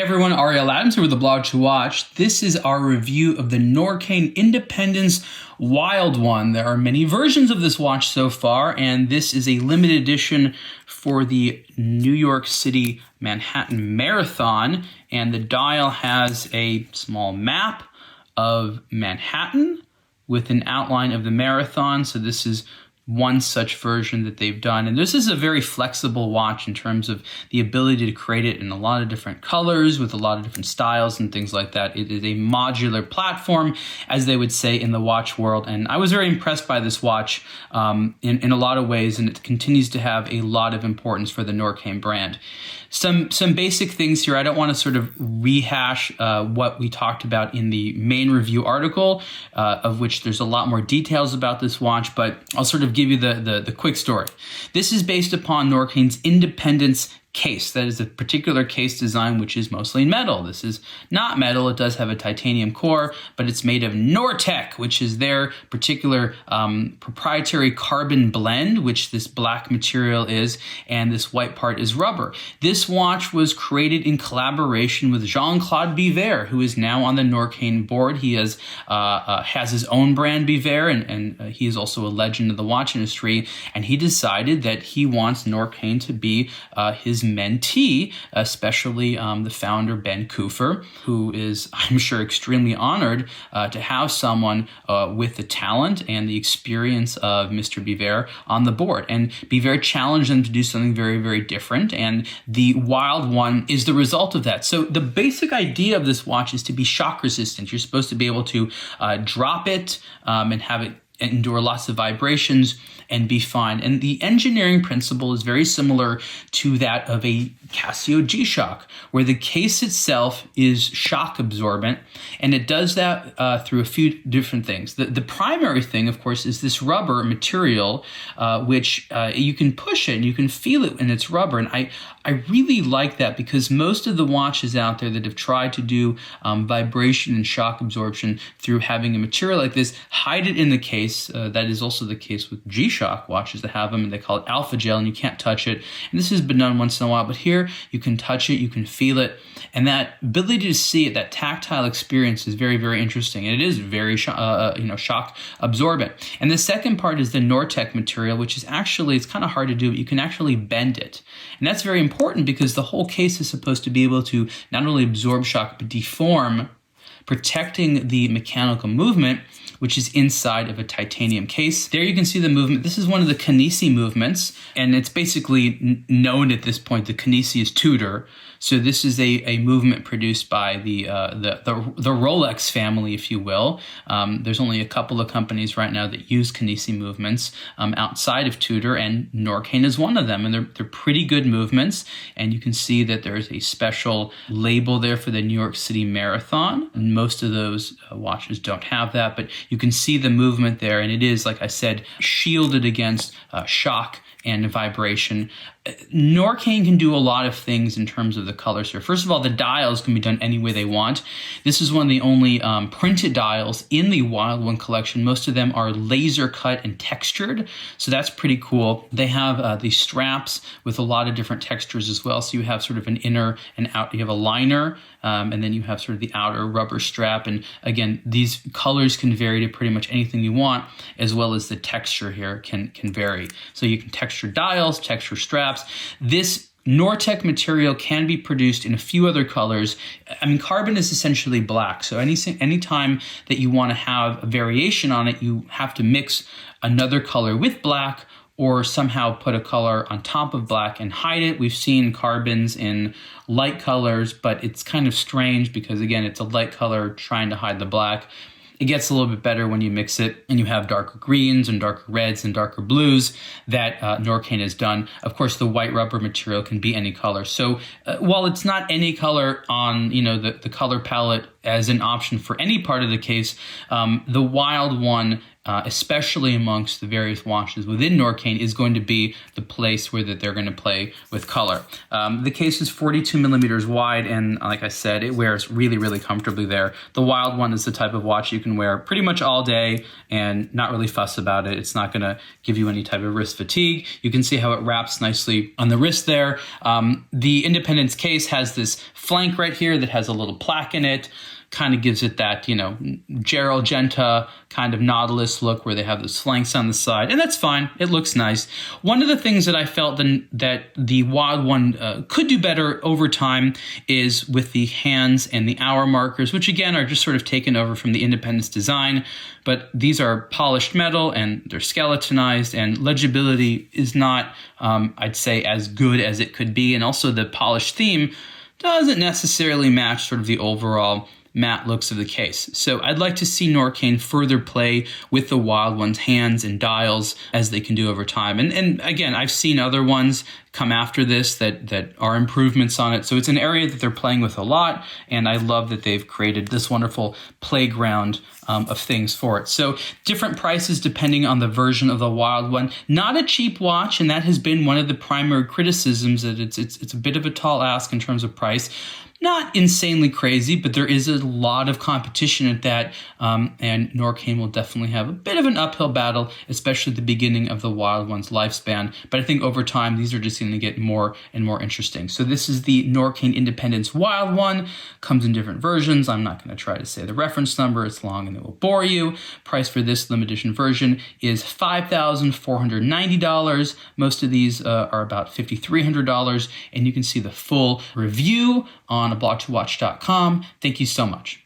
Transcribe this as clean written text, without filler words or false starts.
everyone, Ariel Adams here with aBlogtoWatch. This is our review of the NORQAIN Independence Wild One. There are many versions of this watch so far, and this is a limited edition for the New York City Manhattan Marathon. And the dial has a small map of Manhattan with an outline of the marathon. So this is one such version that they've done. And this is a very flexible watch in terms of the ability to create it in a lot of different colors with a lot of different styles and things like that. It is a modular platform, as they would say in the watch world. And I was very impressed by this watch in a lot of ways, and it continues to have a lot of importance for the NORQAIN brand. Some basic things here. I don't want to sort of rehash what we talked about in the main review article, of which there's a lot more details about this watch, but I'll sort of give you the quick story. This is based upon NORQAIN's Independence case. That is a particular case design which is mostly in metal. This is not metal. It does have a titanium core, but it's made of NORTEC, which is their particular proprietary carbon blend, which this black material is, and this white part is rubber. This watch was created in collaboration with Jean-Claude Biver, who is now on the NORQAIN board. He has his own brand, Biver, and he is also a legend of the watch industry, and he decided that he wants NORQAIN to be his mentee, especially the founder, Ben Kufer, who is, I'm sure, extremely honored to have someone with the talent and the experience of Mr. Biver on the board. And Biver challenged them to do something very, very different, and the Wild One is the result of that. So the basic idea of this watch is to be shock resistant. You're supposed to be able to drop it and have it endure lots of vibrations and be fine. And the engineering principle is very similar to that of a Casio G-Shock, where the case itself is shock absorbent, and it does that through a few different things. The primary thing, of course, is this rubber material, which you can push it and you can feel it in its rubber. And I really like that, because most of the watches out there that have tried to do vibration and shock absorption through having a material like this hide it in the case. That is also the case with G-Shock watches that have them, and they call it alpha gel, and you can't touch it. And this has been done once in a while, but here you can touch it, you can feel it, and that ability to see it, that tactile experience, is very, very interesting, and it is very shock absorbent. And the second part is the NORTEC material, which is actually, it's kind of hard to do, but you can actually bend it, and that's very important because the whole case is supposed to be able to not only absorb shock but deform, protecting the mechanical movement, which is inside of a titanium case. There you can see the movement. This is one of the Kennisi movements, and it's basically known at this point. The Kennisi is Tudor. So this is a movement produced by the Rolex family, if you will. There's only a couple of companies right now that use Kennisi movements outside of Tudor, and NORQAIN is one of them. And they're pretty good movements. And you can see that there's a special label there for the New York City Marathon. And most of those watches don't have that, but you can see the movement there. And it is, like I said, shielded against shock and vibration. NORQAIN can do a lot of things in terms of the colors here. First of all, the dials can be done any way they want. This is one of the only printed dials in the Wild One collection. Most of them are laser cut and textured, so that's pretty cool. They have these straps with a lot of different textures as well. So you have sort of an inner and out, you have a liner, and then you have sort of the outer rubber strap. And again, these colors can vary to pretty much anything you want, as well as the texture here can vary. So you can texture dials, texture straps. This NORTEC material can be produced in a few other colors. I mean, carbon is essentially black, so anytime that you want to have a variation on it, you have to mix another color with black, or somehow put a color on top of black and hide it. We've seen carbons in light colors, but it's kind of strange because, again, it's a light color trying to hide the black. It gets a little bit better when you mix it and you have darker greens and darker reds and darker blues that NORQAIN has done. Of course, the white rubber material can be any color. So while it's not any color on the color palette as an option for any part of the case, the Wild one, especially amongst the various watches within NORQAIN, is going to be the place where that they're going to play with color. The case is 42 millimeters wide, and like I said, it wears really, really comfortably there. The Wild one is the type of watch you can wear pretty much all day and not really fuss about it. It's not going to give you any type of wrist fatigue. You can see how it wraps nicely on the wrist there. The Independence case has this flank right here that has a little plaque in it. Kind of gives it that, Gerald Genta kind of Nautilus look where they have those flanks on the side, and that's fine. It looks nice. One of the things that I felt that the Wild one could do better over time is with the hands and the hour markers, which again are just sort of taken over from the Independence design, but these are polished metal and they're skeletonized, and legibility is not, I'd say, as good as it could be, and also the polished theme doesn't necessarily match sort of the overall matte looks of the case. So I'd like to see NORQAIN further play with the Wild one's hands and dials as they can do over time. And again, I've seen other ones come after this that are improvements on it. So it's an area that they're playing with a lot, and I love that they've created this wonderful playground of things for it. So different prices depending on the version of the Wild one. Not a cheap watch, and that has been one of the primary criticisms, that it's a bit of a tall ask in terms of price. Not insanely crazy, but there is a lot of competition at that, and NORQAIN will definitely have a bit of an uphill battle, especially at the beginning of the Wild one's lifespan. But I think over time, these are just going to get more and more interesting. So this is the NORQAIN Independence Wild one. Comes in different versions. I'm not going to try to say the reference number. It's long and it will bore you. Price for this limited edition version is $5,490. Most of these are about $5,300, and you can see the full review on aBlogtoWatch.com. Thank you so much.